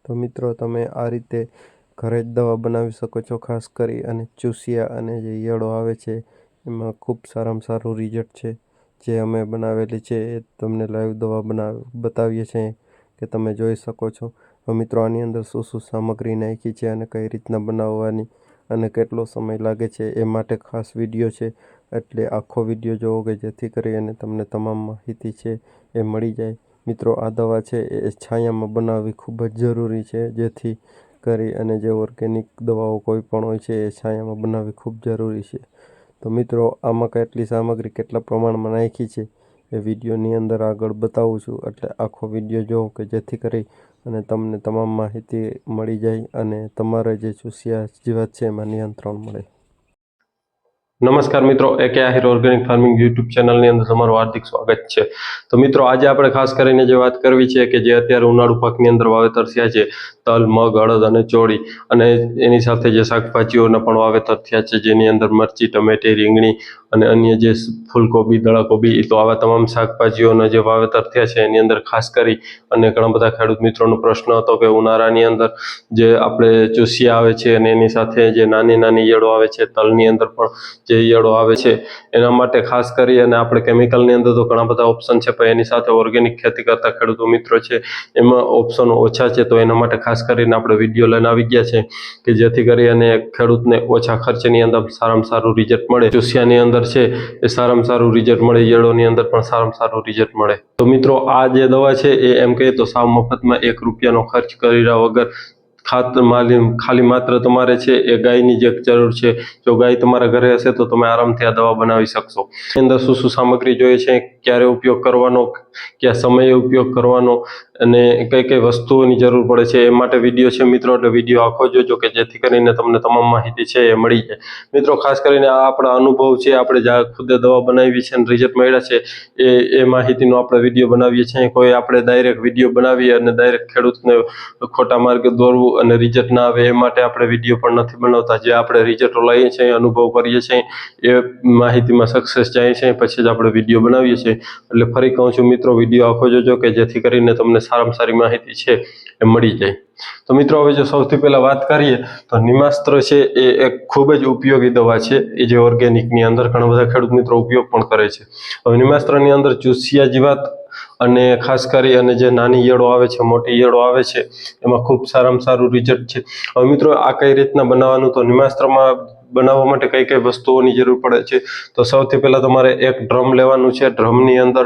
તો મિત્રો તમે આ રીતે ઘરે જ દવા બનાવી શકો છો. ખાસ કરી અને ચૂસિયા અને જે ઈયળો આવે છે એમાં ખૂબ સારામાં સારું રિઝલ્ટ છે. જે અમે બનાવેલી છે એ તમને લાઈવ દવા બતાવીએ છીએ કે તમે જોઈ શકો છો. તો મિત્રો આની અંદર શું શું સામગ્રી નાખી છે અને કઈ રીતના બનાવવાની અને કેટલો સમય લાગે છે એ માટે ખાસ વિડીયો છે. એટલે આખો વિડીયો જોવો કે જેથી કરી અને તમને તમામ માહિતી છે એ મળી જાય. મિત્રો આ દવા છે એ છાયામાં બનાવવી ખૂબ જ જરૂરી છે, જેથી કરી અને જે ઓર્ગેનિક દવાઓ કોઈ પણ હોય છે એ છાયામાં બનાવવી ખૂબ જરૂરી છે. તો મિત્રો આમાં કેટલી સામગ્રી કેટલા પ્રમાણમાં નાખી છે એ વિડીયોની અંદર આગળ બતાવું છું. એટલે આખો વિડીયો જોવો કે જેથી કરી અને તમને તમામ માહિતી મળી જાય અને તમારે જે ચૂસિયા જીવાત છે એમાં નિયંત્રણ મળે. નમસ્કાર મિત્રો, એકે આહિર ઓર્ગેનિક ફાર્મિંગ યુટ્યુબ ચેનલની અંદર તમારું હાર્દિક સ્વાગત છે. તો મિત્રો આજે આપણે ખાસ કરીને જે વાત કરવી છે કે જે અત્યારે ઉનાળુ પાકની અંદર વાવેતર થયા છે, તલ, મગ, અડદ અને ચોળી, અને એની સાથે જે શાકભાજીઓના પણ વાવેતર થયા છે, જેની અંદર મરચી, ટમેટી, રીંગણી અને અન્ય જે ફૂલકોબી, દળાકોબી, તો આવા તમામ શાકભાજીઓના જે વાવેતર થયા છે એની અંદર ખાસ કરી અને ઘણા બધા ખેડૂત મિત્રોનો પ્રશ્ન હતો કે ઉનાળાની અંદર જે આપણે ચૂસિયા આવે છે અને એની સાથે જે નાની નાની ઈયળો આવે છે, તલની અંદર પણ જે ઈયળો આવે છે, એના માટે ખાસ કરી અને આપણે કેમિકલની અંદર તો ઘણા બધા ઓપ્શન છે, પણ એની સાથે ઓર્ગેનિક ખેતી કરતા ખેડૂતો મિત્રો છે એમાં ઓપ્શનો ઓછા છે. તો એના માટે ખાસ કરીને આપણે વિડીયો લઈને આવી ગયા છે કે જેથી કરી અને ખેડૂતને ઓછા ખર્ચની અંદર સારામાં સારું રિઝલ્ટ મળે. ચૂસિયાની અંદર છે એ સારામાં સારું રિઝલ્ટ મળે, ઈયળોની અંદર પણ સારામાં સારું રિઝલ્ટ મળે. તો મિત્રો આ જે દવા છે એ એમ કહીએ તો સાવ મફતમાં ₹1 ખર્ચ કર્યા વગર ખાલી માત્ર તમારે છે એ ગાયની જે જરૂર છે. જો ગાય તમારા ઘરે હશે તો તમે આરામથી આ દવા બનાવી શકશો. એની અંદર શું શું સામગ્રી જોઈએ છે, ક્યારે ઉપયોગ કરવાનો, કયા સમયે ઉપયોગ કરવાનો અને કઈ કઈ વસ્તુઓની જરૂર પડે છે એ માટે વિડીયો છે મિત્રો. એટલે વિડીયો આખો જોજો કે જેથી કરીને તમને તમામ માહિતી છે એ મળી જાય. મિત્રો ખાસ કરીને આ આપણા અનુભવ છે, આપણે જ્યાં ખુદે દવા બનાવી છે અને રિઝલ્ટ મળ્યા છે એ માહિતીનો આપણે વિડીયો બનાવીએ છીએ. કોઈ આપણે ડાયરેક્ટ વિડીયો બનાવીએ અને ડાયરેક્ટ ખેડૂતને ખોટા માર્ગે દોરવું અને રિઝલ્ટ ના આવે એ માટે આપણે વિડીયો પણ નથી બનાવતા. જે આપણે રિઝલ્ટો લઈએ છીએ, અનુભવ કરીએ છીએ, એ માહિતીમાં સક્સેસ જાય છે પછી જ આપણે વિડીયો બનાવીએ છીએ. એટલે ફરી કહું છું મિત્રો, વિડીયો આખો જોજો કે જેથી કરીને તમને સારામાં સારી માહિતી છે એ મળી જાય. તો મિત્રો હવે જો સૌથી પહેલા વાત કરીએ તો નિમાસ્ત્ર છે એ એક ખૂબ જ ઉપયોગી દવા છે. એ જે ઓર્ગેનિકની અંદર ઘણા બધા ખેડૂત મિત્રો ઉપયોગ પણ કરે છે. હવે નિમાસ્ત્રની અંદર ચૂસિયા જીવાત અને ખાસ કરી અને જે નાની ઈયળો આવે છે, મોટી ઈયળો આવે છે, એમાં ખૂબ સારામાં સારું રિઝલ્ટ છે. હવે મિત્રો આ કઈ રીતના બનાવવાનું, તો નિમાસ્ત્રમાં બનાવવા માટે કઈ કઈ વસ્તુઓની જરૂર પડે છે. તો સૌથી પહેલા તમારે એક ડ્રમ લેવાનું છે. ડ્રમની અંદર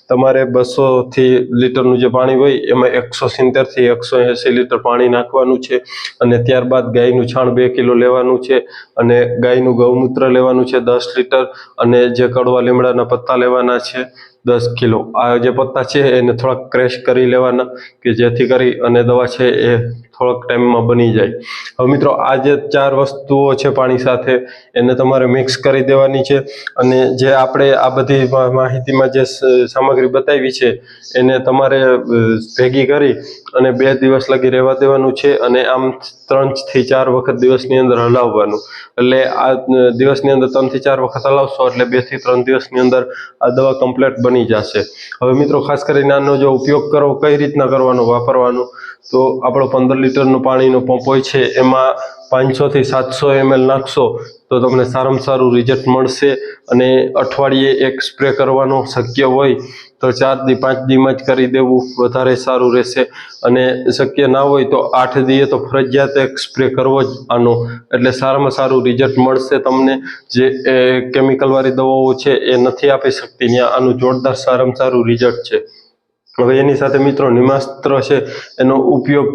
તમારે 200 લીટરનું જે પાણી હોય એમાં 170 થી 180 લીટર પાણી નાખવાનું છે. અને ત્યારબાદ ગાયનું છાણ 2 કિલો લેવાનું છે અને ગાયનું ગૌમૂત્ર લેવાનું છે 10 લીટર અને જે કડવા લીમડાના પત્તા લેવાના છે 10 કિલો. આ જે પત્તા છે એને થોડાક ક્રેશ કરી લેવાના કે જેથી કરી અને દવા છે એ થોડાક ટાઈમમાં બની જાય. હવે મિત્રો આ જે 4 વસ્તુઓ છે પાણી સાથે એને તમારે મિક્સ કરી દેવાની છે. અને જે આપણે આ બધી માહિતીમાં જે સામગ્રી બતાવી છે એને તમારે ભેગી કરી અને 2 દિવસ લગી રહેવા દેવાનું છે. અને આમ 3 થી 4 વખત દિવસની અંદર હલાવવાનું. એટલે આ દિવસની અંદર 3 થી 4 વખત હલાવશો એટલે 2 થી 3 દિવસની અંદર આ દવા કમ્પ્લીટ બની જશે. હવે મિત્રો ખાસ કરીને આનો જો ઉપયોગ કરો કઈ રીતના કરવાનો, વાપરવાનો, તો આપણો 15 લીટરનો પાણીનો પંપ હોય છે એમાં 500 થી 700 ml નાખશો તો તમને સારામાં સારું રિઝલ્ટ મળશે. અને અઠવાડિયે એક સ્પ્રે કરવાનો શક્ય હોય તો 4 થી 5 દીમાં જ કરી દેવું વધારે સારું રહેશે. અને શક્ય ના હોય તો 8 દીએ તો ફરજિયાત એક સ્પ્રે કરવો જ આનો. એટલે સારામાં સારું રિઝલ્ટ મળશે તમને. જે કેમિકલવાળી દવાઓ છે એ નથી આપી શકતી, ત્યાં આનું જોરદાર સારામાં સારું રિઝલ્ટ છે. હવે એની સાથે મિત્રો નિમાસ્ત્ર છે એનો ઉપયોગ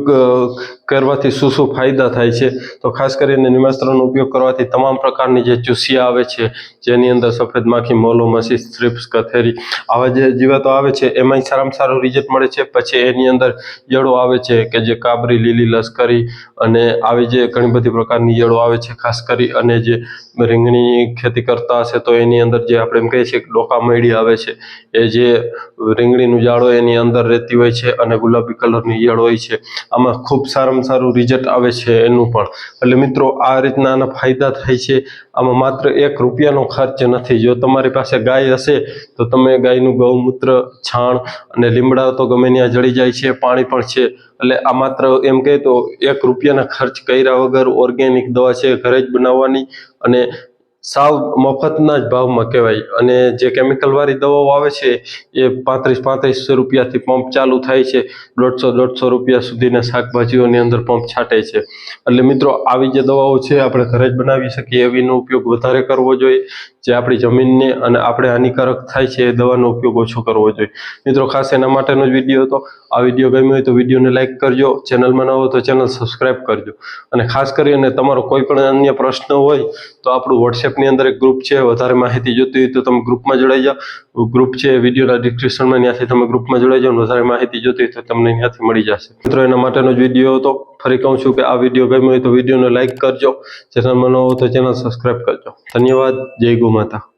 કરવાથી શું શું ફાયદા થાય છે, તો ખાસ કરીને નિમાસ્ત્રનો ઉપયોગ કરવાથી તમામ પ્રકારની જે ચૂસિયા આવે છે, જેની અંદર સફેદ માખી, મોલો, મસી, થ્રિપ્સ, કથેરી, આવા જે જીવાતો આવે છે એમાંય સારામાં સારું રિઝલ્ટ મળે છે. પછી એની અંદર ઈયળો આવે છે કે જે કાબરી, લીલી લશ્કરી અને આવી જે ઘણી બધી પ્રકારની ઈયળો આવે છે. ખાસ કરી અને જે રીંગણી ખેતી કરતા હશે તો એની અંદર જે આપણે એમ કહીએ છીએ કે ડોકા મયડી આવે છે, એ જે રીંગણીનું ઝાડ હોય એની અંદર રહેતી હોય છે અને ગુલાબી કલરની ઈયળ હોય છે. આમાં ખૂબ સારામાં સારું રિઝલ્ટ આવે છે એનું પણ. એટલે મિત્રો આ રીતના આના ફાયદા થાય છે. આમાં માત્ર 1 રૂપિયાનો ખર્ચ નથી. જો તમારી પાસે ગાય હશે તો તમે ગાયનું ગૌમૂત્ર, છાણ અને લીમડા તો ગમે ત્યાં જળી જાય છે, પાણી પણ છે. એટલે આ માત્ર એમ કહે તો 1 રૂપિયાના ખર્ચ કર્યા વગર ઓર્ગેનિક દવા છે ઘરે જ બનાવવાની અને સાવ મફતના જ ભાવમાં કહેવાય. અને જે કેમિકલવાળી દવાઓ આવે છે એ 3500 રૂપિયાથી પંપ ચાલુ થાય છે, 150 રૂપિયા સુધીના શાકભાજીઓની અંદર પંપ છાંટે છે. એટલે મિત્રો આવી જે દવાઓ છે આપણે ઘરે જ બનાવી શકીએ એવીનો ઉપયોગ વધારે કરવો જોઈએ. જે આપણી જમીનને અને આપણે હાનિકારક થાય છે એ દવાનો ઉપયોગ ઓછો કરવો જોઈએ. મિત્રો ખાસ એના માટેનો જ વિડીયો હતો. આ વિડીયો ગમ્યો હોય તો વિડીયોને લાઇક કરજો, ચેનલમાં ન હો તો ચેનલ સબસ્ક્રાઈબ કરજો. અને ખાસ કરીને તમારો કોઈ પણ અન્ય પ્રશ્ન હોય તો આપણું વોટ્સએપની અંદર એક ગ્રુપ છે, વધારે માહિતી જોતી હોય તો તમે ગ્રુપમાં જોડાઈ જાઓ. ગ્રુપ છે વિડીયોના ડિસ્ક્રિપ્શનમાં, ત્યાંથી તમે ગ્રુપમાં જોડાઈ જાઓ. વધારે માહિતી જોતી હોય તો તમને ત્યાંથી મળી જશે. મિત્રો એના માટેનો જ વિડીયો હતો. ફરી કહું છું કે આ વિડીયો ગમ્યો હોય તો વિડીયોને લાઇક કરજો, ચેનલમાં ન હો તો ચેનલ સબસ્ક્રાઈબ કરજો. ધન્યવાદ. જય ગૌ માતા.